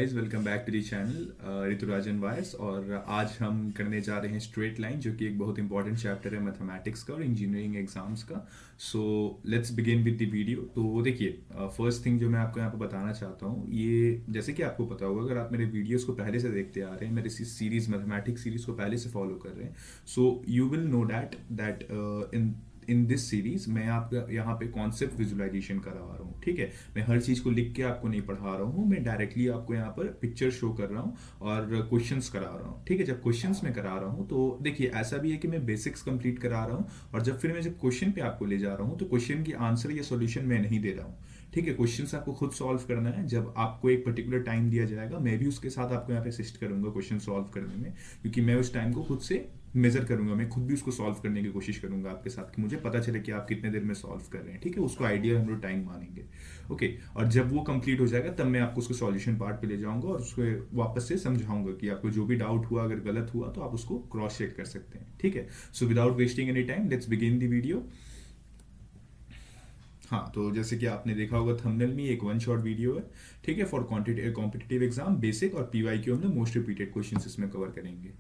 Guys, welcome back to the channel Riturajan voice. और आज हम करने जा रहे हैं स्ट्रेट लाइन, जो कि एक बहुत इंपॉर्टेंट चैप्टर है मैथमेटिक्स का और इंजीनियरिंग एग्जाम्स का। So let's begin with the video. तो देखिए, फर्स्ट थिंग जो मैं आपको यहाँ पे बताना चाहता हूँ, ये जैसे कि आपको पता होगा, अगर आप मेरे वीडियोस को पहले से देखते आ रहे हैं, मेरे सीरीज मैथमेटिक्स सीरीज को पहले से फॉलो कर रहे हैं, so you will know that in this series मैं आपका यहाँ पे कॉन्सेप्ट विजुअलाइजेशन करा रहा हूँ। ठीक है, मैं हर चीज़ को लिख के आपको नहीं पढ़ा रहा हूँ, मैं डायरेक्टली आपको यहाँ पर पिक्चर शो कर रहा हूँ और क्वेश्चंस करा रहा हूँ। ठीक है, जब क्वेश्चंस में करा रहा हूँ तो देखिए, ऐसा भी है कि मैं बेसिक्स कंप्लीट करा रहा हूँ, और जब क्वेश्चन पे आपको ले जा रहा हूँ तो क्वेश्चन की आंसर या सॉल्यूशन मैं नहीं दे रहा हूँ। ठीक है, क्वेश्चंस आपको खुद सॉल्व करना है। जब आपको एक पर्टिकुलर टाइम दिया जाएगा, मैं भी उसके साथ आपको यहाँ पे असिस्ट करूंगा क्वेश्चन सॉल्व करने में, क्योंकि मैं उस टाइम को खुद से मेजर करूंगा, मैं खुद भी उसको सॉल्व करने की कोशिश करूंगा आपके साथ, कि मुझे पता चले कि आप कितने देर में सॉल्व कर रहे हैं। ठीक है, उसको आइडिया हम लोग टाइम मानेंगे। ओके, और जब वो कंप्लीट हो जाएगा तब मैं आपको उसको सॉल्यूशन पार्ट पे ले जाऊंगा और उसको वापस से समझाऊंगा कि आपको जो भी डाउट हुआ, अगर गलत हुआ तो आप उसको क्रॉस चेक कर सकते हैं। ठीक है, so without wasting any time let's begin the video. हाँ, तो जैसे कि आपने देखा होगा थंबनेल में, एक वन शॉट वीडियो है। ठीक है, फॉर कॉम्पिटिटिव एग्जाम बेसिक और पीवाईक्यू हम लोग मोस्ट रिपीटेड क्वेश्चंस इसमें कवर करेंगे।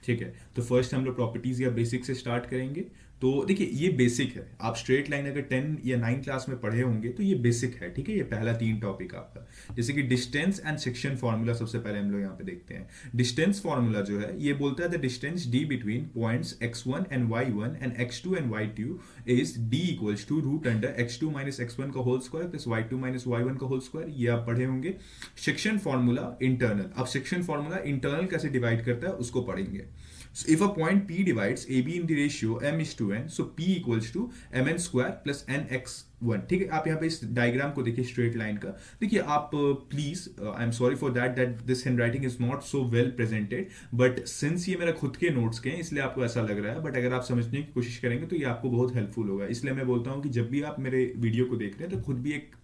ठीक है, तो फर्स्ट हम लोग प्रॉपर्टीज या बेसिक से स्टार्ट करेंगे। तो देखिए, ये बेसिक है। आप स्ट्रेट लाइन अगर 10 या 9 क्लास में पढ़े होंगे तो ये बेसिक है। ठीक है, ये पहला 3 टॉपिक आपका। जैसे कि डिस्टेंस एंड सेक्शन फॉर्मूला सबसे पहले हम लोग यहाँ पे देखते हैं। डिस्टेंस फॉर्मूला जो है, ये बोलता है the distance D between points x1 and y1 and x2 and y2 is d equals to root under x2 minus x1 का whole square plus y2 minus y1 का होल स्क्वायर। ये आप पढ़े होंगे। सेक्शन फॉर्मूला इंटरनल, अब section formula internal कैसे divide करता है उसको पढ़ेंगे। So if a point P divides AB in the ratio m is to n, so P equals to mn square plus nx1। ठीक है, आप यहाँ पे इस डायग्राम को देखिए स्ट्रेट लाइन का। देखिए आप please, I am sorry for that this hand writing is not so well presented, but since ये मेरा खुद के नोट्स के हैं इसलिए आपको ऐसा लग रहा है, बट अगर आप समझने की कोशिश करेंगे तो ये आपको बहुत हेल्पफुल होगा। इसलिए मैं बोलता हूँ कि जब भी आप मेरे वीडियो को देख रहे हैं तो खुद भी एक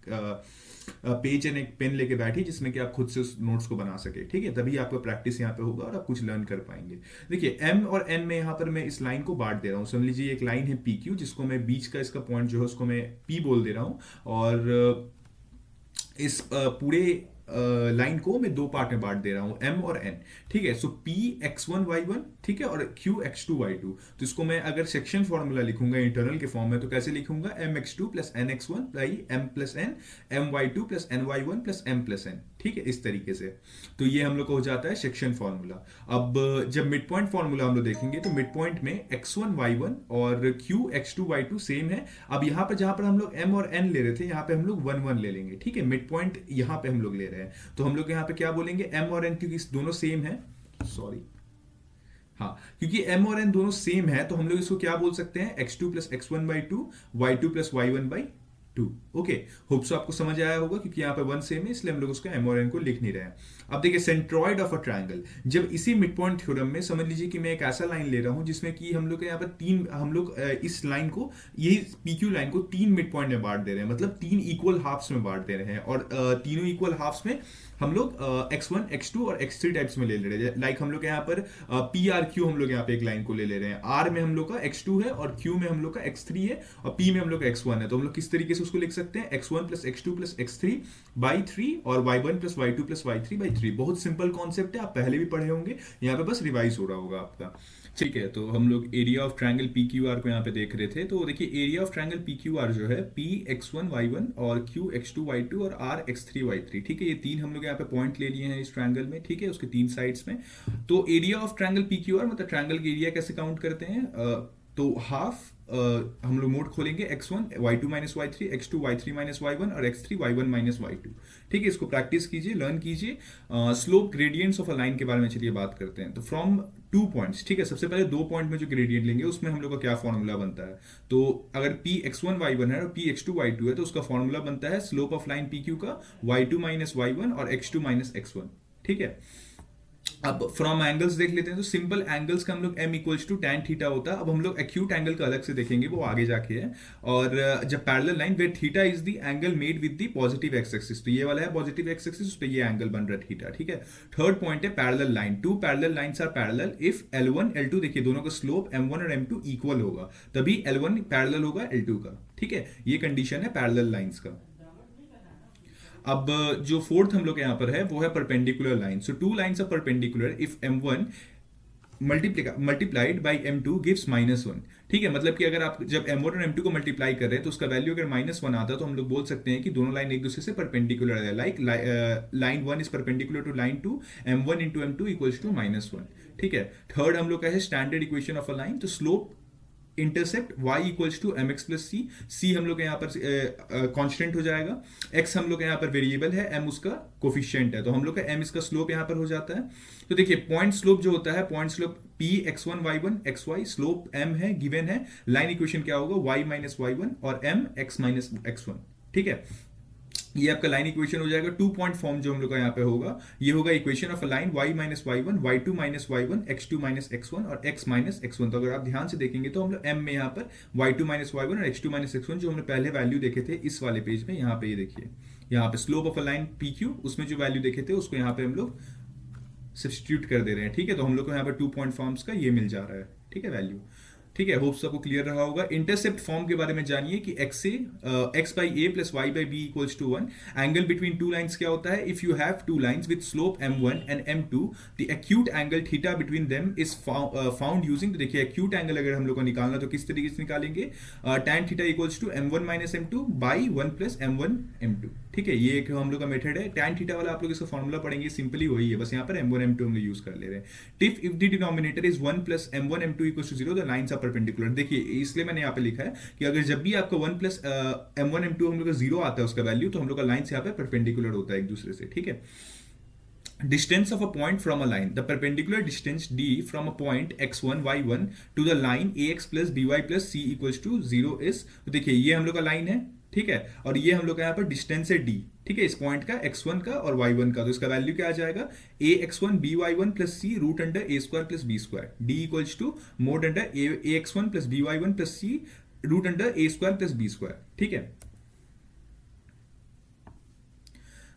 पेज एंड एक पेन लेके बैठिए, जिसमें कि आप खुद से उस नोट्स को बना सके। ठीक है, तभी आपका प्रैक्टिस यहाँ पे होगा और आप कुछ लर्न कर पाएंगे। देखिए, एम और एन में यहाँ पर मैं इस लाइन को बांट दे रहा हूँ। समझ लीजिए एक लाइन है पी क्यू, जिसको मैं बीच का इसका पॉइंट जो है उसको मैं पी बोल दे रहा हूँ, और इस पूरे लाइन को मैं 2 पार्ट में बांट दे रहा हूं, एम और एन। ठीक है, सो पी x1 y1, ठीक है, और q x2 y2। तो इसको मैं अगर सेक्शन फॉर्मूला लिखूंगा इंटरनल के फॉर्म में तो कैसे लिखूंगा, M x2 plus N x1 by M plus N, M y2 plus N y1 plus M plus N. ठीक है, इस तरीके से। तो ये हम लोग को हो जाता है सेक्शन फॉर्मूला। अब जब मिड पॉइंट फॉर्मूला हम लोग देखेंगे तो मिड पॉइंट में x1 y1 और q x2 y2 सेम है। अब यहाँ पर जहां पर हम लोग m और n ले रहे थे, यहाँ पे हम लोग 1 1 ले लेंगे। ठीक है, मिड पॉइंट यहाँ पे हम लोग ले रहे हैं, तो हम लोग यहाँ पे क्या बोलेंगे, m और n, क्योंकि दोनों सेम है, सॉरी, हाँ, क्योंकि m और n दोनों सेम है तो हम लोग इसको क्या बोल सकते हैं, x2 plus x1 by two, y2 plus y1 by 2। Okay, hope so आपको समझ आया होगा, क्योंकि यहाँ पे 1 सेम है इसलिए हम लोग उसको m और n को लिख नहीं रहे हैं। अब देखिए, सेंट्रॉइड ऑफ अ ट्रायंगल, जब इसी मिड पॉइंट थ्योरम में समझ लीजिए कि मैं एक ऐसा लाइन ले रहा हूं जिसमें कि हम लोग यहाँ पर हम लोग इस लाइन को, यही पीक्यू लाइन को 3 मिड पॉइंट में बांट दे रहे हैं, मतलब 3 इक्वल हाफ्स में बांट दे रहे हैं, और तीनों इक्वल हाफ्स में हम लोग x1 x2 और x3 टाइप्स में ले रहे हैं। लाइक हम लोग यहाँ पर पी आर क्यू हम लोग यहाँ पे एक लाइन को ले रहे हैं, आर में हम लोग का x2 है और q में हम लोग का x3 है और p में हम लोग का x1 है। तो हम लोग किस तरीके से उसको लिख सकते हैं, x1 plus x2 plus x3 by 3 और y1 plus y2 plus y3 by 3। बहुत सिंपल कॉन्सेप्ट है, आप पहले भी पढ़े होंगे, यहाँ पे बस रिवाइज हो रहा होगा आपका। ठीक है, तो हम लोग area of triangle P Q R को यहाँ पे देख रहे थे। तो देखिए, area of triangle P Q R जो है, पी x1 y1 और q x2 y2 और r x3 y3। ठीक है, ये 3 हम लोग यहाँ पे पॉइंट ले लिए हैं इस ट्रायंगल में। ठीक है, उसके 3 साइड्स में। तो area of triangle P Q R मतलब ट्रायंगल का एरिया कैसे काउंट करते हैं, तो हाफ हम लोग मोड खोलेंगे, x1 y2 minus y3, x2 y3 minus y1 और x3 y1 माइनस y2। ठीक है, इसको प्रैक्टिस कीजिए, लर्न कीजिए। Slope gradients of a line के बारे में चलिए बात करते हैं। तो फ्रॉम 2 पॉइंट्स, ठीक है, सबसे पहले 2 पॉइंट में जो ग्रेडियंट लेंगे उसमें हम लोग का क्या फॉर्मूला बनता है। तो अगर p x1 y1 है और p x2 y2 है तो उसका फॉर्मूला बनता है स्लोप ऑफ लाइन pq का y2 माइनस y1 और x2 माइनस x1। ठीक है, अब फ्रॉम एंगल्स देख लेते हैं। तो सिंपल एंगल्स का हम लोग m equals to tan theta होता है। अब हम लोग एक्यूट एंगल का अलग से देखेंगे, वो आगे जाके है। और जब parallel line where theta is the angle made with the positive X axis, तो ये वाला है पॉजिटिव एक्स एक्सिस, उस पे ये एंगल बन रहा है थीटा। ठीक है, थर्ड पॉइंट है parallel line, 2 parallel lines are parallel if L1 L2, देखिए दोनों का स्लोप M1 और M2 इक्वल होगा, तभी L1 पैरेलल होगा L2 का। ठीक है, ये कंडीशन है पैरेलल लाइंस का। अब जो फोर्थ हम लोग यहाँ पर है वो है perpendicular line. So two lines are perpendicular if m1 multiplied by m2 gives -1. ठीक है, मतलब कि अगर आप जब m1 और m2 को मल्टीप्लाई कर रहे हैं तो उसका वैल्यू अगर -1 आता है तो हम लोग बोल सकते हैं कि दोनों लाइन एक दूसरे से परपेंडिकुलर है. Like line 1 is perpendicular to line 2, m1 into m2 equals to -1. ठीक है. थर्ड हम लोग का है standard equation of a line. तो slope intercept y equals to m x plus c. C हम लोग यहाँ पर कांस्टेंट हो जाएगा, x हम लोग यहाँ पर वेरिएबल है, m उसका कोफिशिएंट है, तो हम लोग का m इसका स्लोप यहाँ पर हो जाता है. तो देखिए पॉइंट स्लोप जो होता है, point slope p x1 y1 xy, slope m है, गिवन है. लाइन इक्वेशन क्या होगा, y माइनस y1 और m x माइनस x1. ठीक है, ये आपका लाइन इक्वेशन हो जाएगा. 2 पॉइंट फॉर्म जो हम लोग का यहाँ पे होगा, ये होगा equation of a line y minus y1, y2 minus y1, x2 minus x1 और x माइनस x1. तो अगर आप ध्यान से देखेंगे तो हम लोग m में यहाँ पर y2 माइनस y1 और x2 माइनस x1 जो हमने पहले वैल्यू देखे थे इस वाले पेज में, यहाँ पे ये देखिए, यहाँ पे slope of a line PQ, उसमें जो वैल्यू देखे थे उसको यहाँ पे हम लोग सब्स्टिट्यूट कर दे रहे हैं. ठीक है, तो हम लोग को यहाँ पे 2 पॉइंट फॉर्म्स का ये मिल जा रहा है. ठीक है, वैल्यू. ठीक है, होप्स आपको क्लियर रहा होगा. इंटरसेप्ट फॉर्म के बारे में जानिए कि x by A plus Y by B equals to 1. Angle between two lines क्या होता है, if you have two lines with slope m1 and m2 the acute angle theta between them is found using. तो देखिए acute angle अगर हम लोग को निकालना तो किस तरीके से निकालेंगे, tan theta equals to m1 minus m2 by 1 plus m1 m2. ठीक है, ये एक हम लोग का मेथड है. tan थीटा वाला आप लोग इसका फॉर्मूला पढ़ेंगे, सिंपली वही है, बस यहाँ पर m1 m2 हम लोग यूज कर ले रहे हैं. If the denominator is 1 plus m1 m2 equals to 0 the lines are perpendicular. देखिए इसलिए मैंने यहाँ पे लिखा है कि अगर जब भी आपका 1 प्लस m1 m2 हम लोग का 0 आता है उसका वैल्यू, तो हम लोग का लाइन्स यहाँ पे परपेंडिकुलर होता है एक दूसरे से. ठीक है. Distance of a point from a line, the perpendicular distance d from a point x1 y1 to the line ax plus by plus c equals to 0 is. तो देखिए ये हम लोग का लाइन है. ठीक है, और ये हम लोग का यहाँ पर डिस्टेंस है d. ठीक है, इस पॉइंट का x1 का और y1 का, तो इसका वैल्यू क्या आ जाएगा, a x1 b y1 plus c root under a square plus b square. d equals to mod under a x1 plus b y1 plus c root under a square plus b square. ठीक है.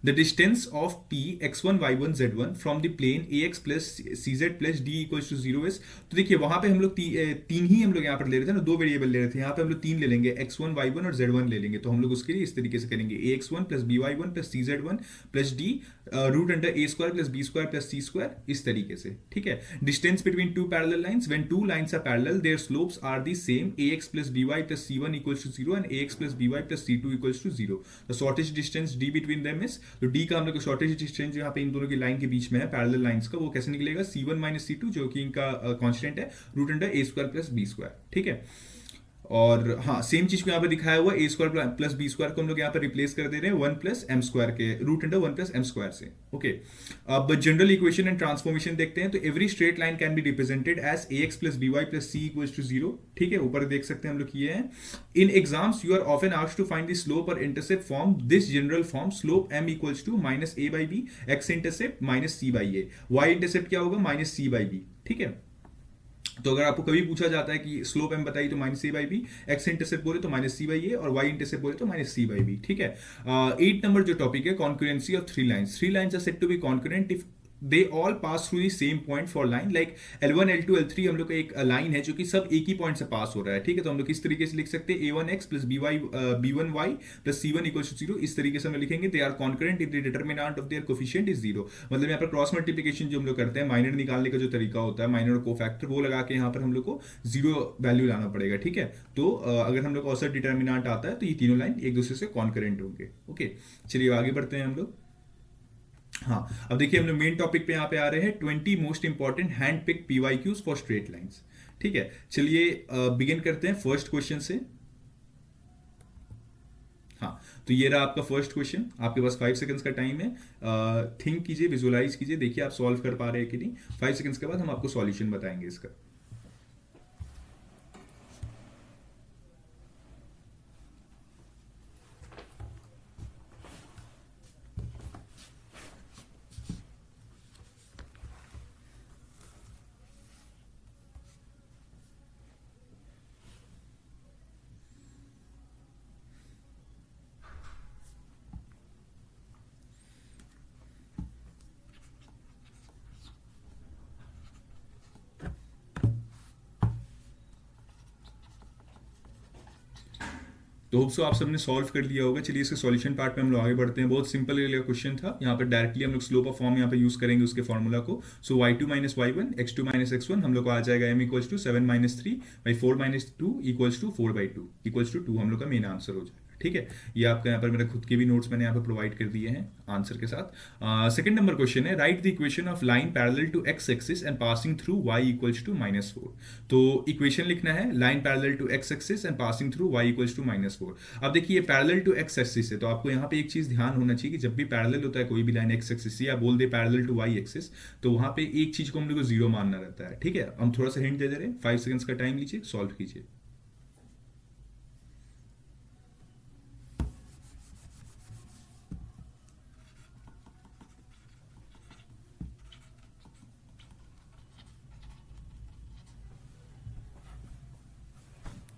The distance of P x1 y1 z1 from the plane ax plus cz plus d equals to 0 is. तो देखिए वहां पे हम लोग तीन ही हम लोग यहाँ पर ले रहे थे ना, दो वेरिएबल ले रहे थे, यहाँ पे हम लोग तीन ले लेंगे, x1 y1 और z1 ले लेंगे. तो हम लोग उसके लिए इस तरीके से करेंगे, ax1 plus by1 plus cz1 plus d root under a square plus b square plus c square, इस तरीके से. ठीक है. Distance between two parallel lines, when two lines are parallel their slopes are the same, ax plus by plus c1 equals to 0 and ax plus by plus c2 equals to 0. The shortest distance d between them is, तो d का हम लोग shortage distance यहाँ पे इन दोनों की line के बीच में है पैरेलल लाइंस का, वो कैसे निकलेगा, c1 माइनस c2 जो कि इनका कांस्टेंट है, root under a square plus b square. ठीक है. और हाँ सेम चीज को यहाँ पर दिखाया हुआ ए स्क्वायर प्लस बी स्क्वायर को हम लोग यहाँ पर रिप्लेस कर दे रहे हैं 1 प्लस एम स्क्वायर के, root under 1 plus M square से. ओके. अब जनरल इक्वेशन एंड ट्रांसफॉर्मेशन देखते हैं. तो every straight line can be represented as A x plus B Y plus C equals to 0. ठीक है, ऊपर देख सकते हैं हम लोग किए हैं. In exams you are often asked to find the slope और intercept form this general form, slope m equals to minus a by B, x intercept minus C by a, y intercept क्या होगा, minus C by B. ठीक है. तो अगर आपको कभी पूछा जाता है कि स्लोप एम बताइए तो minus C by B, x intercept बोले तो माइनस सी बाई ए और वाई इंटरसेप्ट बोले तो माइनस सी बाई बी. ठीक है. 8 नंबर जो टॉपिक है, concurrency of three lines. Three lines are said to be concurrent if they all pass through the same point for line. Like L1 L2 L3 हम लोग का एक line है जो कि सब एक ही पॉइंट से पास हो रहा है. ठीक है, तो हम लोग किस तरीके से लिख सकते हैं, a1x plus b1y plus c1 equals to 0, इस तरीके से हम लिखेंगे. They are concurrent if the determinant of their coefficient is 0. मतलब यहाँ पर क्रॉस मल्टीप्लिकेशन जो हम लोग करते हैं, माइनर निकालने का जो तरीका होता है, माइनर और कोफैक्टर, वो लगा के यहाँ पर हम लोग को 0 वैल्यू लाना पड़ेगा. ठीक है. तो अगर हम लोग औसत डिटरमिनेंट आता है तो ये तीनों लाइन एक दूसरे से कॉन्करेंट होंगे. ओके, चलिए आगे बढ़ते हैं हम लोग. हाँ, अब देखिए हम लोग मेन टॉपिक पे यहाँ पे आ रहे हैं, 20 most important hand pick PYQs for straight lines. ठीक है, चलिए बिगिन करते हैं फर्स्ट क्वेश्चन से. हाँ, तो ये रहा आपका फर्स्ट क्वेश्चन. आपके पास 5 सेकंड्स का टाइम है. थिंक कीजिए, विजुअलाइज कीजिए, देखिए आप सॉल्व कर पा रहे हैं कि नहीं. 5 सेकंड्स के बाद हम आपको सॉल्यूशन बताएंगे इसका. तो होप सो आप सबने सॉल्व कर लिया होगा। चलिए इसके सॉल्यूशन पार्ट में हम लोग आगे बढ़ते हैं। बहुत सिंपल क्वेश्चन था। यहाँ पर डायरेक्टली हम लोग स्लोप ऑफ फॉर्म यहाँ पे यूज करेंगे उसके फॉर्मूला को। सो y2 minus Y one x2 minus x1 हम लोग को आ जाएगा m equals to 7 minus 3 by 4 minus 2 equals to 4 by 2 equals to 2 हम लोग का मेन आंसर हो जाएगा। ठीक है, ये आपका यहाँ पर मेरा खुद के भी नोट्स मैंने यहाँ पर प्रोवाइड कर दिए हैं आंसर के साथ। सेकंड नंबर क्वेश्चन है, write the equation of line parallel to X axis and passing through y equals to -4। तो इक्वेशन लिखना है line parallel to X axis and passing through y equals to -4। अब देखिए parallel to X axis है, तो आपको यहाँ पे एक चीज ध्यान होना चाहिए कि जब भी पैरेलल होता है कोई भी लाइन एक्स एक्सिस या बोल दे पैरेलल टू y एक्सिस, तो वहां पे एक चीज को हम लोग को जीरो मानना रहता है। ठीक है, हम थोड़ा सा हिंट दे दे रहे हैं, 5 सेकंड्स का टाइम लीजिए, सॉल्व कीजिए।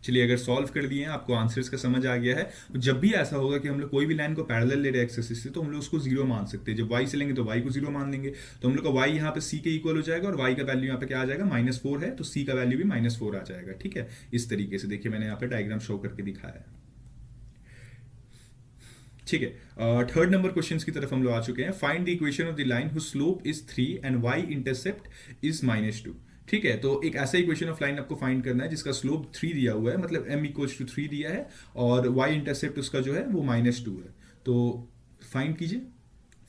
चलिए अगर सॉल्व कर दिए हैं, आपको आंसर्स का समझ आ गया है, तो जब भी ऐसा होगा कि हम लोग कोई भी लाइन को पैरेलल ले रहे हैं एक्सिस से, तो हम लोग उसको जीरो मान सकते हैं। जब y से लेंगे तो y को जीरो मान लेंगे, तो हम लोग का y यहाँ पे c के इक्वल हो जाएगा और y का वैल्यू यहाँ पे क्या आ जाएगा -4 है, तो c का वैल्यू भी -4 आ जाएगा। ठीक है, इस तरीके से देखिए मैंने यहाँ पे डायग्राम शो करके दिखाया है। ठीक है, थर्ड नंबर क्वेश्चन की तरफ हम लोग आ चुके हैं। Find the equation of the line who slope is 3 and y intercept is -2। ठीक है, तो एक ऐसा इक्वेशन ऑफ लाइन आपको फाइंड करना है जिसका स्लोप 3 दिया हुआ है, मतलब m इक्वल्स टू 3 दिया है और y इंटरसेप्ट उसका जो है वो -2 है। तो फाइंड कीजिए,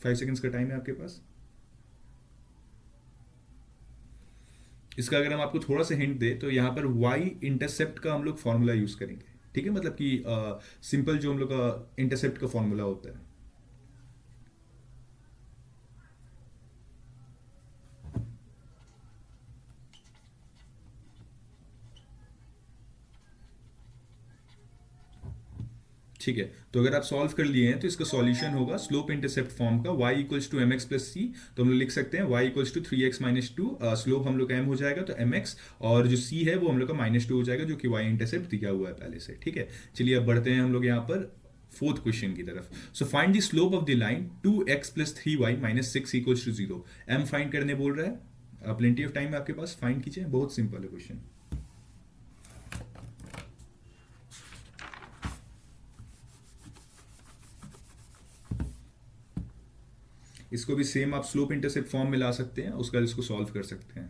5 सेकंड्स का टाइम है आपके पास। इसका अगर हम आपको थोड़ा सा हिंट दे तो यहाँ पर y इंटरसेप्ट का हम लोग फॉर्मूला यूज करेंगे। ठीक है, मतलब कि सिंपल जो हम लोग का इंटरसेप्ट का फॉर्मूला होता है। ठीक है, तो अगर आप सॉल्व कर लिए हैं तो इसका सॉल्यूशन होगा स्लोप इंटरसेप्ट फॉर्म का y equals to mx plus c। तो हम लोग लिख सकते हैं y equals to 3x minus 2, slope हम लोग का m हो जाएगा तो mx, और जो c है वो हम लोग का -2 हो जाएगा जो कि y इंटरसेप्ट दिया हुआ है पहले से। ठीक है, चलिए अब बढ़ते हैं हम लोग यहाँ पर फोर्थ क्वेश्चन की तरफ। So find the slope of the line 2x plus 3y minus 6 equals to 0। m find करने बोल रहा है, प्लेंटी ऑफ टाइम है आपके पास, फाइंड कीजिए, बहुत सिंपल है क्वेश्चन। इसको भी सेम आप स्लोप इंटरसेप्ट फॉर्म में ला सकते हैं, उसका इसको सॉल्व कर सकते हैं।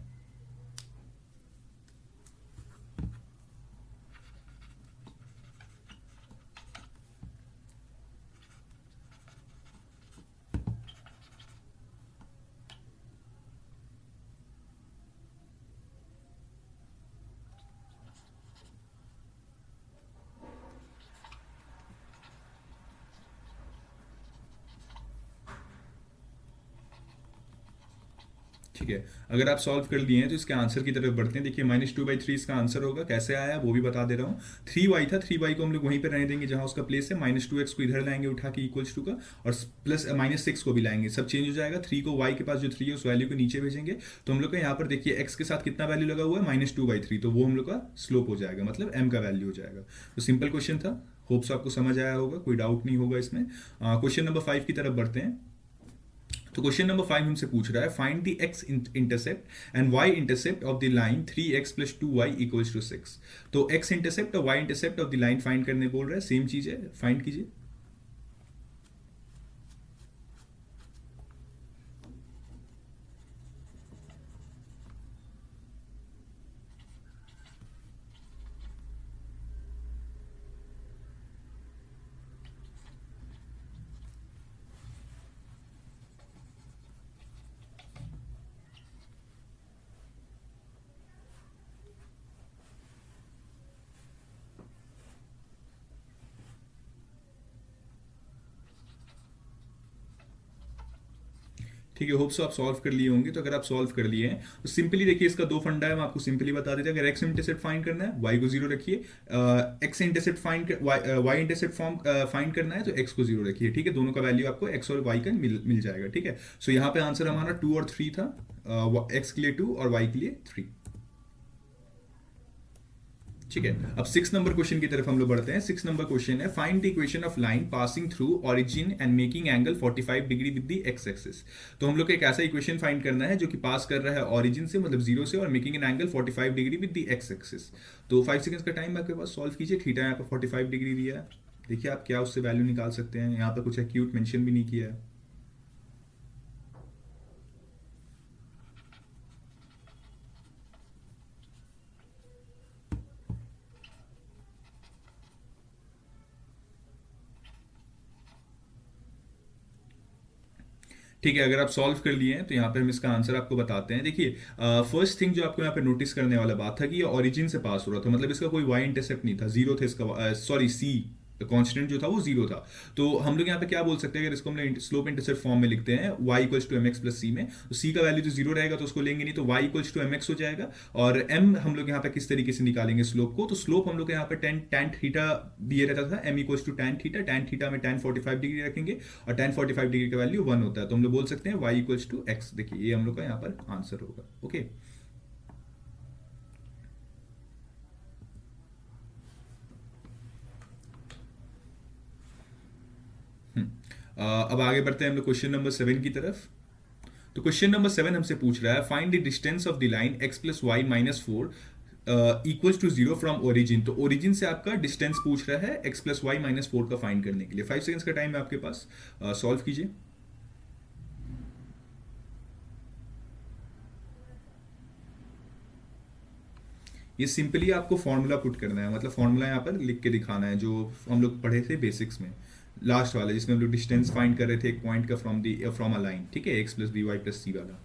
ठीक है, अगर आप सॉल्व कर लिए हैं तो इसके आंसर की तरफ बढ़ते हैं। देखिए -2/3 इसका आंसर होगा, कैसे आया वो भी बता दे रहा हूँ। 3y था, 3y को हम लोग वहीं पर रहने देंगे जहां उसका प्लेस है, -2x को इधर लाएंगे उठा के इक्वल्स टू का, और प्लस -6 को भी लाएंगे, सब चेंज हो जाएगा। 3 को y के पास जो 3 है उस वैल्यू को नीचे भेजेंगे, तो हम लोग का यहाँ पर देखिए x के साथ कितना वैल्यू लगा हुआ है -2/3, तो वो हम लोग का स्लोप हो जाएगा, मतलब m का वैल्यू हो जाएगा। तो सिंपल क्वेश्चन था, होप्स आपको समझ आया होगा, कोई डाउट नहीं होगा इसमें। क्वेश्चन नंबर 5 की तरफ बढ़ते हैं। तो क्वेश्चन नंबर 5 हमसे पूछ रहा है find the x intercept and y intercept of the line 3x plus 2y equals to 6। तो x इंटरसेप्ट और y intercept of the line find करने बोल रहा है, सेम चीज है, फाइंड कीजिए। ठीक है, होप सो आप सॉल्व कर लिए होंगे। तो अगर आप सॉल्व कर लिए हैं तो सिंपली देखिए, इसका दो फंडा है, मैं आपको सिंपली बता देता हूं। अगर एक्स इंटरसेप्ट फाइंड करना है y को जीरो रखिए, x intercept find y intercept form find करना है तो x को जीरो रखिए। ठीक है, दोनों का वैल्यू आपको x और y का मिल जाएगा। ठीक है, सो यहाँ पे आंसर हमारा 2 और 3 था, x के लिए 2 और y के लिए 3। ठीक है, अब 6 नंबर क्वेश्चन की तरफ हम लोग बढ़ते हैं। 6 नंबर क्वेश्चन है find the equation of line passing through origin and making angle 45 degree with the x axis. तो हम लोग को एक ऐसा इक्वेशन फाइंड करना है जो कि पास कर रहा है ओरिजिन से, मतलब 0 से, और making an angle 45 degree with the x axis. तो 5 सेकंड्स का टाइम आपके पास, सॉल्व कीजिए। थीटा यहाँ पर 45 डिग्री दिया है। देखिए आप क्या उससे वैल्यू निकाल सकते हैं, यहाँ पर कुछ एक्यूट मेंशन भी नहीं किया है। ठीक है, अगर आप सॉल्व कर लिए हैं तो यहाँ पे हम इसका आंसर आपको बताते हैं। देखिए फर्स्ट थिंग जो आपको यहाँ पे नोटिस करने वाला बात था कि ये ओरिजिन से पास हो रहा था, मतलब इसका कोई वाई इंटरसेप्ट नहीं था, जीरो थे इसका, सॉरी सी कांस्टेंट जो था वो जीरो था। तो हम लोग यहाँ पे क्या बोल सकते हैं, अगर इसको हम स्लोप इंटरसेप्ट फॉर्म में लिखते हैं y equals to m x plus c में, तो c का वैल्यू तो जीरो रहेगा तो उसको लेंगे नहीं, तो y equals to m x हो जाएगा। और m हम लोग यहाँ पे किस तरीके से निकालेंगे स्लोप को, तो स्लोप हम लोग यहाँ पे tan थीटा दिए रहता था, m equals to tan theta में tan 45 डिग्री रखेंगे, और tan 45 डिग्री का वैल्यू 1 होता है, तो हम लोग बोल सकते हैं y इक्वल्स टू x। देखिए ये हम लोग का यहाँ पर आंसर होगा। ओके, अब आगे बढ़ते हैं हम लोग क्वेश्चन नंबर 7 की तरफ। तो क्वेश्चन नंबर 7 हमसे पूछ रहा है, find the distance of the line x plus y minus four equals to zero from origin. तो ओरिजिन से आपका डिस्टेंस पूछ रहा है x plus y minus four का फाइंड करने के लिए। 5 सेकंड्स का टाइम है आपके पास, सॉल्व कीजिए। ये सिंपली आपको फॉर्मूला पुट करना है, मतलब फॉर्मूला यहाँ पर लिख के दिखाना है जो हम लोग पढ़े थे बेसिक्स में, लास्ट वाले जिसमें हम लोग डिस्टेंस फाइंड कर रहे थे एक पॉइंट का फ्रॉम अ लाइन। ठीक है, x plus B Y plus c वाला।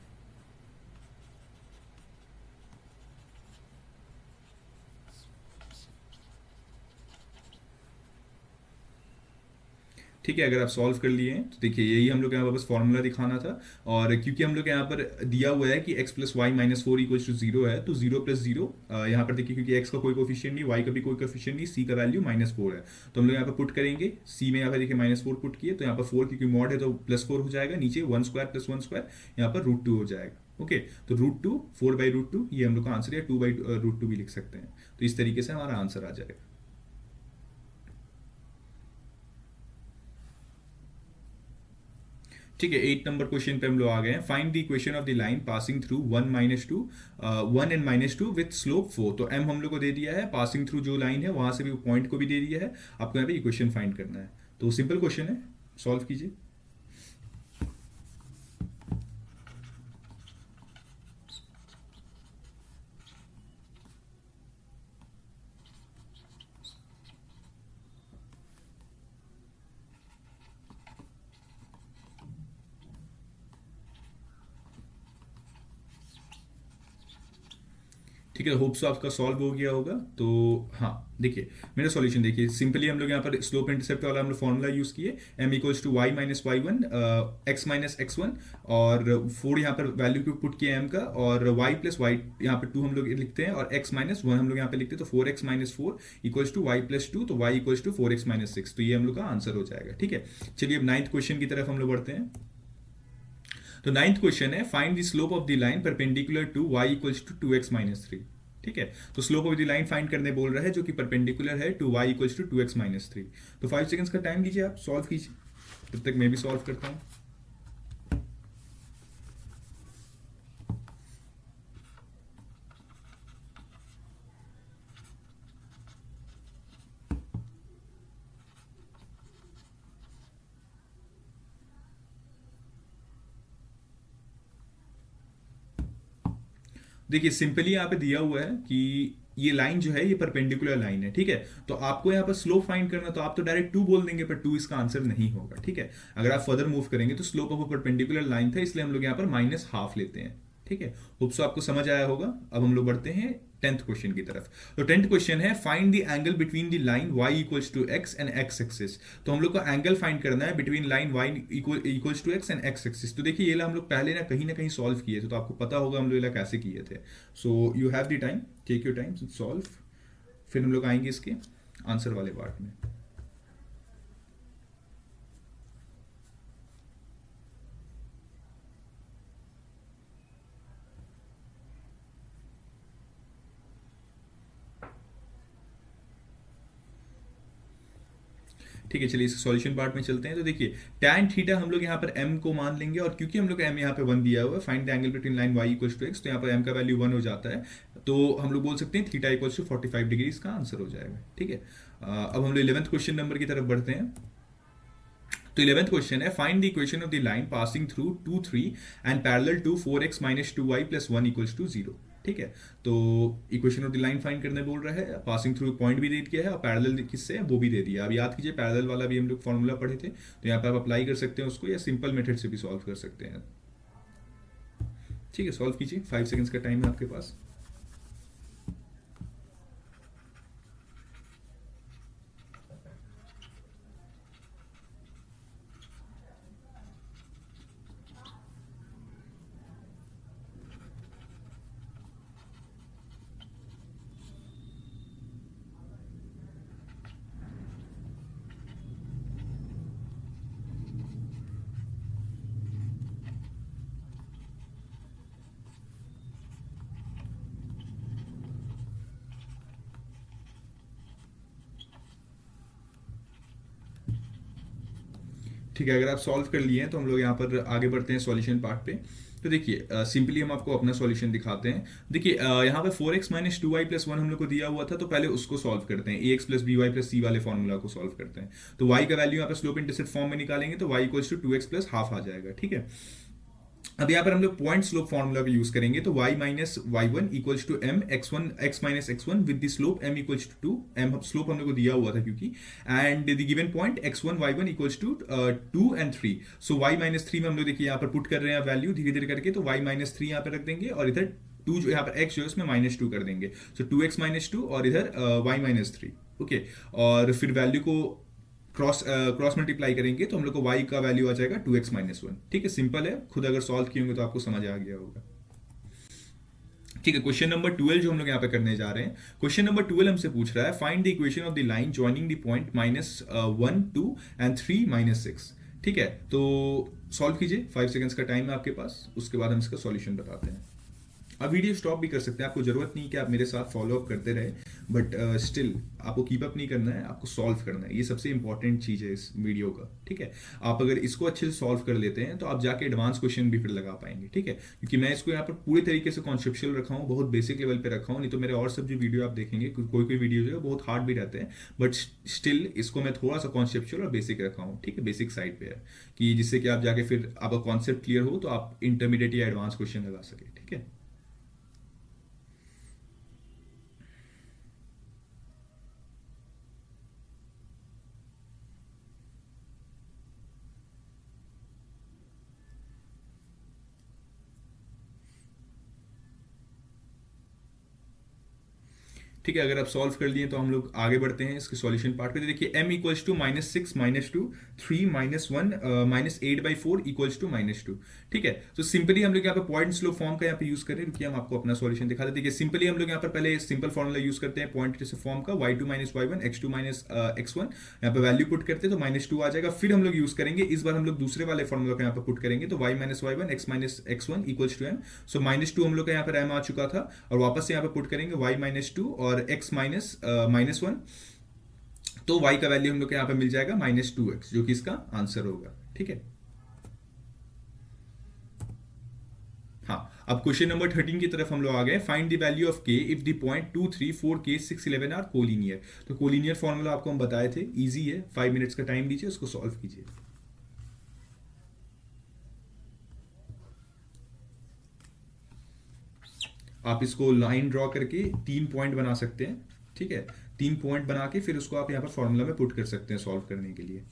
ठीक है, अगर आप सॉल्व कर लिए हैं तो देखिए यही हम लोग यहाँ पर बस फॉर्मूला दिखाना था। और क्योंकि हम लोग यहाँ पर दिया हुआ है कि x plus y minus four equal to zero है, तो जीरो प्लस जीरो यहाँ पर देखिए, क्योंकि x का कोई कोफिशिएंट नहीं, y का भी कोई कोफिशिएंट नहीं, c का वैल्यू माइनस फोर है, तो हम लोग यहाँ पर पुट करेंगे। c में यहाँ पर देखिए माइनस फोर पुट किए, तो यहाँ पर फोर क्योंकि मॉड है तो प्लस फोर हो जाएगा, नीचे one square plus one square, यहाँ पर रूट टू हो जाएगा। ओके, तो root two four by root two ये हम लोग का आंसर, या टू बाई रूट टू भी लिख सकते हैं। तो इस तरीके से हमारा आंसर आ जाएगा। ठीक है, 8 नंबर क्वेश्चन पे हम लोग आ गए हैं। Find the equation of the line passing through one minus two, one and minus two with slope four. तो m हम लोग को दे दिया है, पासिंग थ्रू जो लाइन है वहां से भी पॉइंट को भी दे दिया है, आपको यहाँ पे इक्वेशन फाइंड करना है। तो सिंपल क्वेश्चन है, सॉल्व कीजिए। ठीक है, होप सो आपका सॉल्व हो गया होगा। तो हाँ देखिए, मेरा सॉल्यूशन देखिए, सिंपली हम लोग यहाँ पर स्लोप इंटरसेप्ट वाला हम लोग फॉर्मूला यूज किए, m equals to y minus Y one, x minus x one, और फोर यहाँ पर वैल्यू को पुट किया m का, और y प्लस वाई यहाँ पर टू हम लोग लिखते हैं, और x माइनस वन हम लोग यहाँ पे लिखते हैं, तो four x minus four equals to y plus two, तो y equals to four x minus six. तो ये हम लोग का आंसर हो जाएगा। ठीक है, चलिए अब 9th क्वेश्चन की तरफ हम लोग बढ़ते हैं। तो 9th क्वेश्चन है, find the slope of the line perpendicular to y equals to two x minus three. ठीक है, तो slope of the line find करने बोल रहा है जो कि परपेंडिकुलर है to y equals to two x minus three. तो 5 सेकंड्स का टाइम लीजिए, आप सॉल्व कीजिए, तब तक मैं भी सॉल्व करता हूँ। देखिए सिंपली यहाँ पे दिया हुआ है कि ये लाइन जो है ये परपेंडिकुलर लाइन है। ठीक है, तो आपको यहाँ पर स्लोप फाइंड करना, तो आप तो डायरेक्ट टू बोल देंगे, पर टू इसका आंसर नहीं होगा। ठीक है, अगर आप फर्दर मूव करेंगे तो slope of a perpendicular line था, इसलिए हम लोग यहाँ पर माइनस हाफ लेते हैं। ठीक है, होप सो आपको समझ आया होगा। अब हम लोग बढ़ते हैं 10th क्वेश्चन की तरफ। तो 10th क्वेश्चन है, find the angle between the line y equals to x and x axis. तो हम लोग को एंगल फाइंड करना है between line y equals to x and x axis. तो देखिए ये हम लोग पहले ना कहीं सॉल्व किए थे, तो आपको पता होगा हम लोग कैसे किए थे। So you have the time, take your time solve, फिर हम लोग आएंगे इसके आंसर वाले पार्ट में। ठीक है, चलिए इस सॉल्यूशन पार्ट में चलते हैं। तो देखिए tan थीटा हम लोग यहाँ पर m को मान लेंगे, और क्योंकि हम लोग m यहाँ पे 1 दिया हुआ है, find the angle between line y equals to x, तो यहाँ पर m का वैल्यू 1 हो जाता है, तो हम लोग बोल सकते हैं थीटा इक्वल्स टू 45 डिग्री इसका आंसर हो जाएगा। ठीक है, अब हम लोग 11th क्वेश्चन नंबर की तरफ बढ़ते हैं। तो 11th क्वेश्चन है, find the equation of the line passing through 2 3 and parallel to 4x minus 2y plus 1 equals to 0। ठीक है, तो equation of the line find करने बोल रहा है, पासिंग थ्रू पॉइंट भी दे दिया है और पैरेलल किससे है वो भी दे दिया। अब याद कीजिए पैरेलल वाला भी हम लोग फॉर्मूला पढ़े थे, तो यहाँ पे आप अप्लाई कर सकते हैं उसको, या सिंपल मेथड से भी सॉल्व कर सकते हैं। ठीक है, सॉल्व कीजिए, 5 सेकंड्स का टाइम है आपके पास। ठीक है, अगर आप सॉल्व कर लिए हैं तो हम लोग यहाँ पर आगे बढ़ते हैं सॉल्यूशन पार्ट पे। तो देखिए सिंपली हम आपको अपना सॉल्यूशन दिखाते हैं। देखिए यहाँ पे 4x माइनस 2y प्लस 1 हम लोग को दिया हुआ था, तो पहले उसको सॉल्व करते हैं, ax plus by plus c वाले फॉर्मूला को सॉल्व करते हैं। तो y का वैल्यू यहाँ पे स्लोप इंटरसेप्ट फॉर्म में निकालेंगे, तो y equals to 2x plus half आ जाएगा। ठीक है, अब यहाँ पर हम लोग पॉइंट स्लोप फॉर्मूला का यूज करेंगे, तो y minus Y one equals to m x1 x minus x1 with the slope m equals to 2, m slope हम लोग को दिया हुआ था क्योंकि, and the given point x1 y1 equals to 2 and 3। So y minus 3 में हम लोग देखिए यहाँ पर पुट कर रहे हैं वैल्यू धीरे धीरे करके, तो y माइनस 3 यहाँ पर रख देंगे, और इधर 2 जो यहाँ पर x जो है उसमें माइनस 2 कर देंगे, सो 2x माइनस 2 और इधर y माइनस 3। ओके, और फिर वैल्यू को क्रॉस मल्टीप्लाई करेंगे तो हम लोग को y का वैल्यू आ जाएगा 2x माइनस 1। ठीक है, सिंपल है, खुद अगर सॉल्व किए होंगे तो आपको समझ आ गया होगा। ठीक है, क्वेश्चन नंबर 12 जो हम लोग यहाँ पे करने जा रहे हैं, क्वेश्चन नंबर 12 हमसे पूछ रहा है, find the equation of the line joining the point minus 1 2 and 3 minus 6। ठीक है, तो सॉल्व कीजिए, 5 सेकंड्स का टाइम है आपके पास, उसके बाद हम इसका सॉल्यूशन बताते हैं। आप वीडियो स्टॉप भी कर सकते हैं, आपको जरूरत नहीं कि आप मेरे साथ फॉलो अप करते रहे, बट स्टिल आपको कीप अप नहीं करना है, आपको सॉल्व करना है, ये सबसे इंपॉर्टेंट चीज़ है इस वीडियो का। ठीक है, आप अगर इसको अच्छे से सॉल्व कर लेते हैं तो आप जाके एडवांस क्वेश्चन भी फिर लगा पाएंगे। ठीक है, क्योंकि मैं इसको यहाँ पर पूरे तरीके से कॉन्सेप्चुअल रखा हूँ, बहुत बेसिक लेवल पे रखा हूँ, नहीं तो मेरे और सब जो वीडियो आप देखेंगे कोई कोई वीडियो जो है बहुत हार्ड भी रहते हैं, बट स्टिल इसको मैं थोड़ा सा कॉन्सेप्चुअल और बेसिक रखा हूँ। ठीक है, बेसिक साइड पे है कि जिससे कि आप जाके फिर आपका कॉन्सेप्ट क्लियर हो तो आप इंटरमीडिएट या एडवांस क्वेश्चन लगा सके। ठीक है, ठीक है, अगर आप सॉल्व कर लिए तो हम लोग आगे बढ़ते हैं इसके सॉल्यूशन पार्ट पे। तो देखिए m equals to minus 6 minus 2 3 minus 1 minus 8 by 4 equals to minus 2। ठीक है, तो सिंपली हम लोग यहाँ पे पॉइंट स्लोप फॉर्म का यहाँ पे यूज करें, रुकिए हम आपको अपना सॉल्यूशन दिखा देते हैं। सिंपली हम लोग यहाँ पर पहले सिंपल फॉर्मूला यूज करते हैं पॉइंट फॉर्म का, y2 minus y1 x2 minus x1, यहाँ पे वैल्यू पुट करते हैं तो माइनस 2 आ जाएगा। फिर हम लोग यूज करेंगे, इस बार हम लोग दूसरे वाले फॉर्मूला का यहाँ पे पुट करेंगे, तो y minus y1 x minus x1 equals to m। सो माइनस 2 हम लोग का यहाँ पर m आ चुका था, और वापस से यहाँ पे पुट करेंगे y माइनस 2 और x माइनस माइनस 1, तो y का वैल्यू हम लोग को यहाँ पे मिल जाएगा माइनस 2x, जो कि इसका आंसर होगा। ठीक है, हाँ, अब क्वेश्चन नंबर 13 की तरफ हम लोग आ गए। Find the value of k if the point 2 3 4 k 6 11 are collinear. तो कोलिनियर फॉर्मूला आपको हम बताए थे, इजी है, 5 मिनट्स का टाइम दीजिए, उसको सॉल्व कीजिए। आप इसको लाइन ड्रॉ करके 3 पॉइंट बना सकते हैं। ठीक है, 3 पॉइंट बना के फिर उसको आप यहाँ पर फॉर्मूला में पुट कर सकते हैं सॉल्व करने के लिए।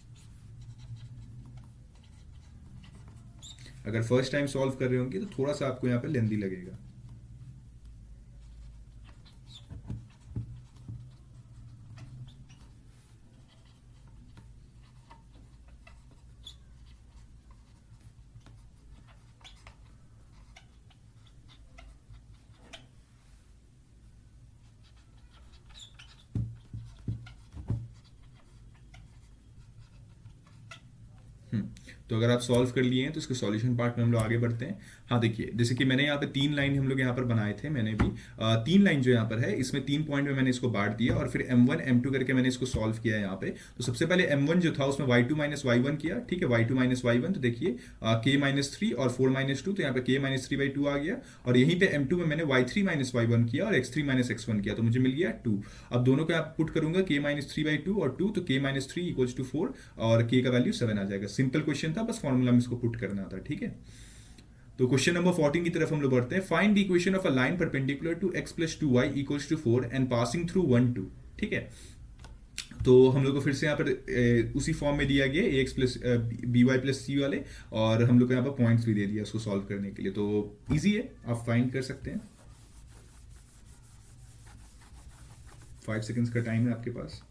अगर फर्स्ट टाइम सॉल्व कर रहे होंगे तो थोड़ा सा आपको यहाँ पे लेंदी लगेगा। तो अगर आप सॉल्व कर लिए हैं तो इसके सॉल्यूशन पार्ट में हम लोग आगे बढ़ते हैं। हाँ देखिए, जैसे कि मैंने यहाँ पे 3 लाइन हम लोग यहाँ पर बनाए थे, मैंने भी 3 लाइन जो यहाँ पर है इसमें 3 पॉइंट में मैंने इसको बांट दिया और फिर M1 M2 करके मैंने इसको सॉल्व किया है यहाँ पे। तो सबसे पहले M1 जो था उसमें y2 माइनस y1 किया, ठीक है, y2 माइनस y1, तो देखिए k माइनस थ्री और 4 माइनस टू, तो यहाँ पे k minus three by two आ गया। और यहीं पे M2 में मैंने y3 माइनस y1 किया और x3 माइनस x1 किया, तो मुझे मिल गया 2। अब दोनों को आप पुट करूंगा k minus three by two और 2, तो k minus three equals to 4 और k का वैल्यू 7 आ जाएगा। सिंपल क्वेश्चन था, बस फॉर्मूला में इसको पुट करना था, ठीक है। तो क्वेश्चन नंबर 14 की तरफ हम लोग बढ़ते हैं। Find the equation of a line perpendicular to x plus two y equals to 4 and passing through 1 2, ठीक है। तो हम लोग को फिर से यहाँ पर उसी फॉर्म में दिया गया a x plus B Y plus c वाले, और हम लोग को यहाँ पर पॉइंट्स भी दे दिया उसको सॉल्व करने के लिए। तो इजी है, आप फाइंड कर सकते हैं। 5 सेकेंड्स का टाइम है आपके पास।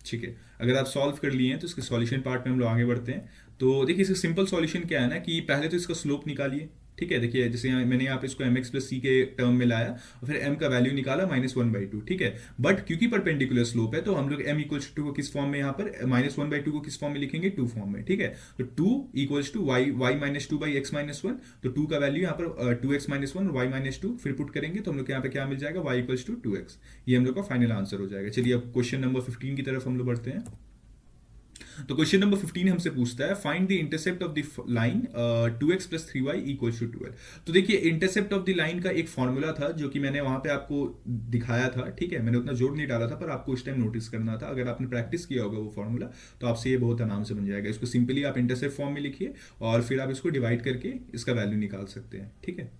ठीक है, अगर आप सॉल्व कर लिए हैं तो इसके सॉल्यूशन पार्ट में हम लोग आगे बढ़ते हैं। तो देखिए इसका सिंपल सॉल्यूशन क्या है ना, कि पहले तो इसका स्लोप निकालिए, ठीक है। देखिए जैसे मैंने यहाँ पे इसको एम एक्स प्लस सी के टर्म में लाया और फिर m का वैल्यू निकाला -1/2, ठीक है। बट क्योंकि परपेंडिकुलर स्लोप है तो हम लोग m इक्वल्स टू को किस फॉर्म में, यहाँ पर -1/2 को किस फॉर्म में लिखेंगे, 2 फॉर्म में, ठीक है। तो 2 equals to y minus two by x minus one, तो 2 का वैल्यू यहाँ पर 2x माइनस वन और y माइनस टू, फिर पुट करेंगे तो हम लोग यहाँ पे क्या मिल जाएगा, y इक्वल्स टू 2x। ये हम लोग का फाइनल आंसर हो जाएगा। चलिए अब क्वेश्चन नंबर 15 की तरफ हम लोग बढ़ते हैं। तो क्वेश्चन नंबर 15 हमसे पूछता है find the intercept of the line 2x plus three y equals to 12। तो देखिए इंटरसेप्ट ऑफ द लाइन का एक फॉर्मूला था जो कि मैंने वहां पे आपको दिखाया था, ठीक है। मैंने उतना जोर नहीं डाला था पर आपको इस टाइम नोटिस करना था। अगर आपने प्रैक्टिस किया होगा वो फॉर्मूला तो आपसे ये बहुत आराम से बन जाएगा। इसको सिंपली आप इंटरसेप्ट फॉर्म में लिखिए और फिर आप इसको डिवाइड करके इसका वैल्यू निकाल सकते हैं, ठीक है।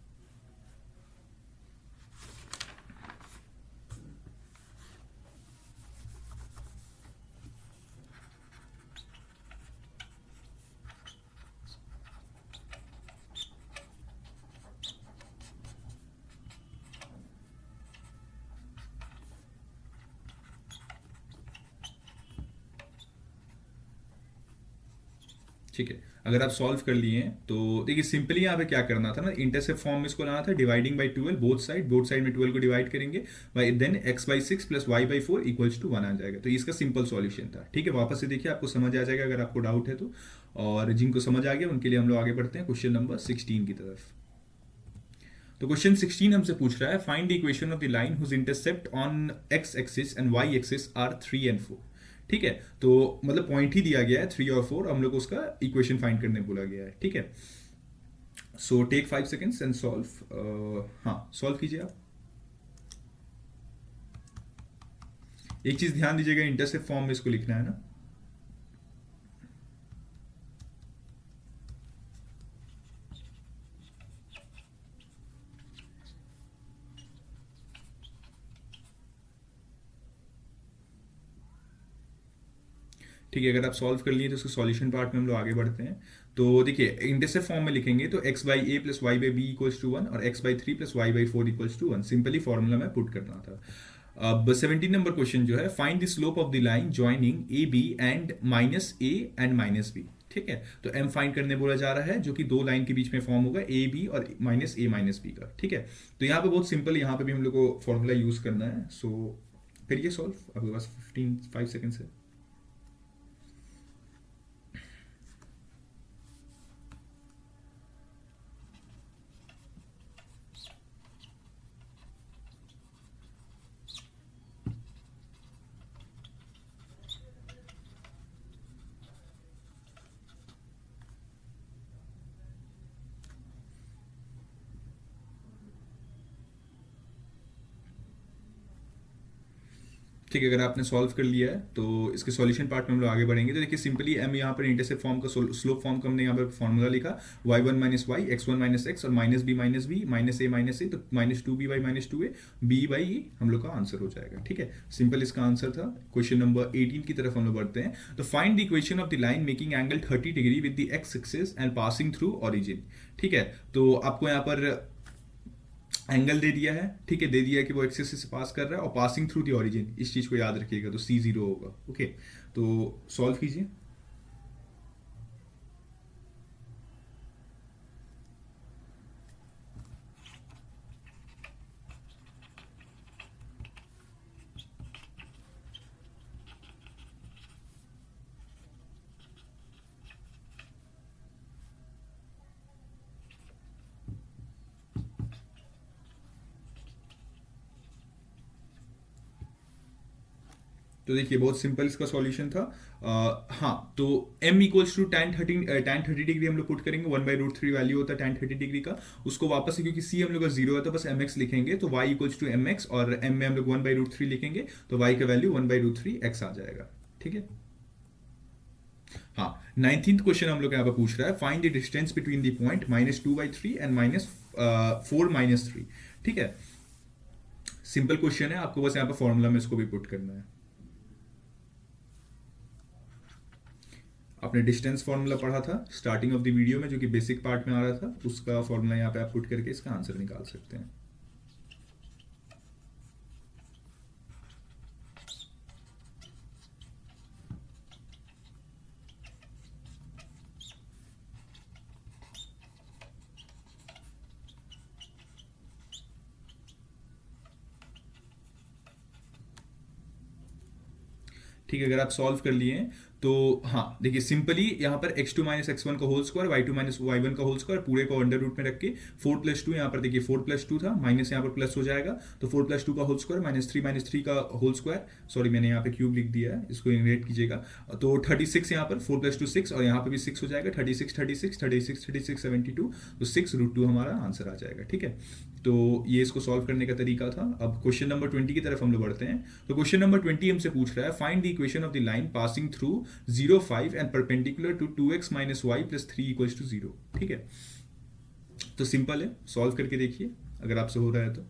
ठीक है, अगर आप सॉल्व कर लिए हैं तो देखिए सिंपली यहाँ पे क्या करना था ना, इंटरसेप्ट फॉर्म में इसको लाना था, डिवाइडिंग बाई 12 बोथ साइड में 12 को डिवाइड करेंगे by then x by six plus Y by four equals to 1 आ जाएगा। तो इसका सिंपल सॉल्यूशन था, ठीक है। वापस से देखिए आपको समझ आ जाएगा अगर आपको डाउट है तो, और जिनको समझ आ गया उनके लिए हम लोग आगे बढ़ते हैं क्वेश्चन नंबर 16 की तरफ। तो क्वेश्चन 16 हमसे पूछ रहा है find the equation of the line whose intercept on x axis and y axis are 3 and 4, ठीक है। तो मतलब पॉइंट ही दिया गया है 3 और 4, हम लोग उसका इक्वेशन फाइंड करने बोला गया है, ठीक है। So take 5 seconds and solve. हाँ सॉल्व कीजिए आप। एक चीज ध्यान दीजिएगा, इंटरसेप्ट फॉर्म में इसको लिखना है ना। ठीक है, अगर आप सॉल्व कर लिए तो उसके सॉल्यूशन पार्ट में हम लोग आगे बढ़ते हैं। तो देखिए इंटरसेप्ट फॉर्म में लिखेंगे तो x by A plus Y by B equals to 1 और x by three plus Y by four equals to 1। Simply formula में पुट करना था। अब 17 नंबर क्वेश्चन जो है find the slope of the line joining a b and minus a and minus b, ठीक है। तो m फाइंड करने बोला जा रहा है जो कि दो लाइन के बीच में फॉर्म होगा ए बी और माइनस ए माइनस बी का, ठीक है। तो यहाँ पे बहुत सिंपल, यहाँ पे भी हम लोग को फॉर्मूला यूज करना है। सो करिए सॉल्व, आपके पास 5 सेकेंड्स है। ठीक है, अगर आपने सॉल्व कर लिया है तो इसके सॉल्यूशन पार्ट में हम लोग आगे बढ़ेंगे। तो देखिए सिंपली एम यहाँ पर इंटरसेप्ट फॉर्म का स्लोप फॉर्म का हमने यहाँ पर फॉर्मूला लिखा, y1 minus y, x1 minus x और माइनस बी माइनस ए, तो minus two b y minus two a b by e हम लोग का आंसर हो जाएगा। ठीक है, सिंपल इसका आंसर था। क्वेश्चन नंबर 18 की तरफ हम लोग बढ़ते हैं। तो find the equation of the line making angle 30 degree with the x axis and passing through origin. ठीक है, तो आपको यहाँ पर एंगल दे दिया है, ठीक है, दे दिया है कि वो एक्सिस से पास कर रहा है और पासिंग थ्रू दी ओरिजिन, इस चीज को याद रखिएगा। तो सी जीरो होगा। ओके, तो सॉल्व कीजिए। तो देखिए बहुत सिंपल इसका सॉल्यूशन था। हाँ, तो m equals to tan 30 degree हम लोग पुट करेंगे, 1/√3 वैल्यू होता है tan 30 डिग्री का। उसको वापस से, क्योंकि c हम लोग का जीरो है तो बस mx लिखेंगे, तो y इक्वल्स टू mx और m में हम लोग 1/√3 लिखेंगे, तो y का वैल्यू 1/√3x आ जाएगा। ठीक है, हाँ, 19th क्वेश्चन हम लोग यहाँ पे पूछ रहा है, find the distance between the point -2/3 and -4 - 3। ठीक है, सिंपल क्वेश्चन है, आपको बस यहाँ पे फॉर्मूला में इसको भी पुट करना है। आपने डिस्टेंस फॉर्मूला पढ़ा था स्टार्टिंग ऑफ द वीडियो में, जो कि बेसिक पार्ट में आ रहा था, उसका फॉर्मूला यहाँ पे आप पुट करके इसका आंसर निकाल सकते हैं। ठीक है, अगर आप सॉल्व कर लिए हैं तो हाँ देखिए सिंपली यहाँ पर x2 माइनस एक्स1 का whole square, y2 minus y1 का होल स्क्वायर पूरे को अंडर रूट में रख के 4+2, यहाँ पर देखिए 4+2 था, माइनस यहाँ पर प्लस हो जाएगा, तो 4+2 का होल स्क्वायर -3 का होल स्क्वायर, सॉरी मैंने यहाँ पे क्यूब लिख दिया है, इसको इग्नोरेट कीजिएगा। तो 36 यहाँ पर 4+2 6 और यहाँ पर भी 6 हो जाएगा, 36 72, तो 6√2 हमारा आंसर आ जाएगा। ठीक है, तो ये इसको सॉल्व करने का तरीका था। अब क्वेश्चन नंबर 20 की तरफ हम लोग बढ़ते हैं। तो क्वेश्चन नंबर 20 हमसे पूछ रहा है, find the equation of the line passing through 0 5 and perpendicular to 2x minus y plus 3 equals to 0। ठीक है, तो सिंपल है, सॉल्व करके देखिए अगर आपसे हो रहा है तो।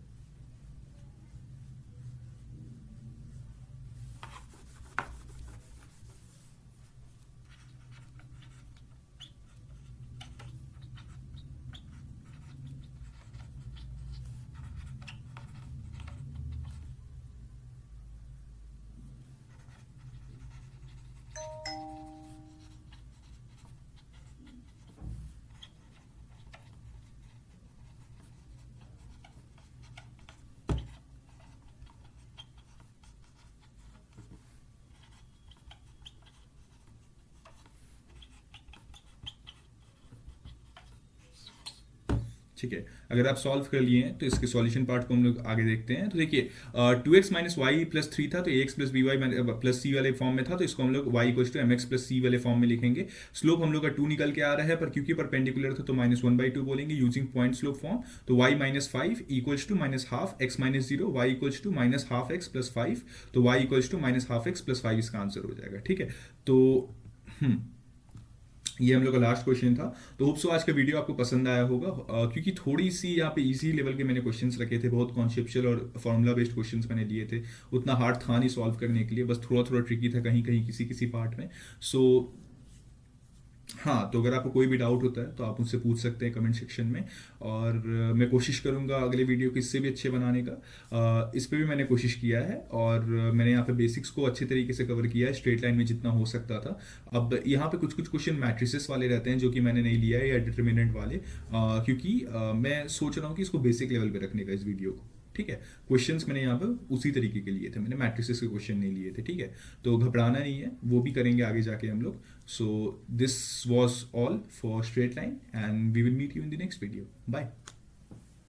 ठीक है, अगर आप सॉल्व कर लिए हैं तो इसके सॉल्यूशन पार्ट को हम लोग आगे देखते हैं। तो देखिए 2x माइनस वाई प्लस 3 था, तो ax plus B Y plus c वाले फॉर्म में था, तो इसको हम लोग y equals to mx plus c वाले फॉर्म में लिखेंगे। स्लोप हम लोग का 2 निकल के आ रहा है, पर क्योंकि परपेंडिकुलर था तो -1/2 बोलेंगे यूजिंग पॉइंट स्लोप फॉर्म। तो y minus 5 equals to -half x minus 0, y equals to -half x plus 5, तो y equals to -half x plus 5 इसका आंसर हो जाएगा। ठीक है, तो ये हम लोग का लास्ट क्वेश्चन था। तो होप सो आज का वीडियो आपको पसंद आया होगा, क्योंकि थोड़ी सी यहाँ पे इजी लेवल के मैंने क्वेश्चंस रखे थे, बहुत कॉन्सेप्चुअल और फॉर्मूला बेस्ड क्वेश्चंस मैंने लिए थे, उतना हार्ड था नहीं सॉल्व करने के लिए, बस थोड़ा थोड़ा ट्रिकी था कहीं कहीं किसी किसी पार्ट में। सो हाँ, तो अगर आपको कोई भी डाउट होता है तो आप मुझसे पूछ सकते हैं कमेंट सेक्शन में, और मैं कोशिश करूंगा अगले वीडियो को इससे भी अच्छे बनाने का। इस पे भी मैंने कोशिश किया है, और मैंने यहाँ पे बेसिक्स को अच्छे तरीके से कवर किया है स्ट्रेट लाइन में जितना हो सकता था। अब यहाँ पे कुछ कुछ क्वेश्चन मैट्रिसेस वाले रहते हैं जो कि मैंने नहीं लिया है, या डिटर्मिनेंट वाले, क्योंकि मैं सोच रहा हूँ कि इसको बेसिक लेवल पे रखने का इस वीडियो को। ठीक है, क्वेश्चंस मैंने यहाँ पर उसी तरीके के लिए थे, मैंने मैट्रिसेस के क्वेश्चन नहीं लिए थे। ठीक है, तो घबराना नहीं है, वो भी करेंगे आगे जाके हम लोग। So this was all for straight line, and we will meet you in the next video. Bye.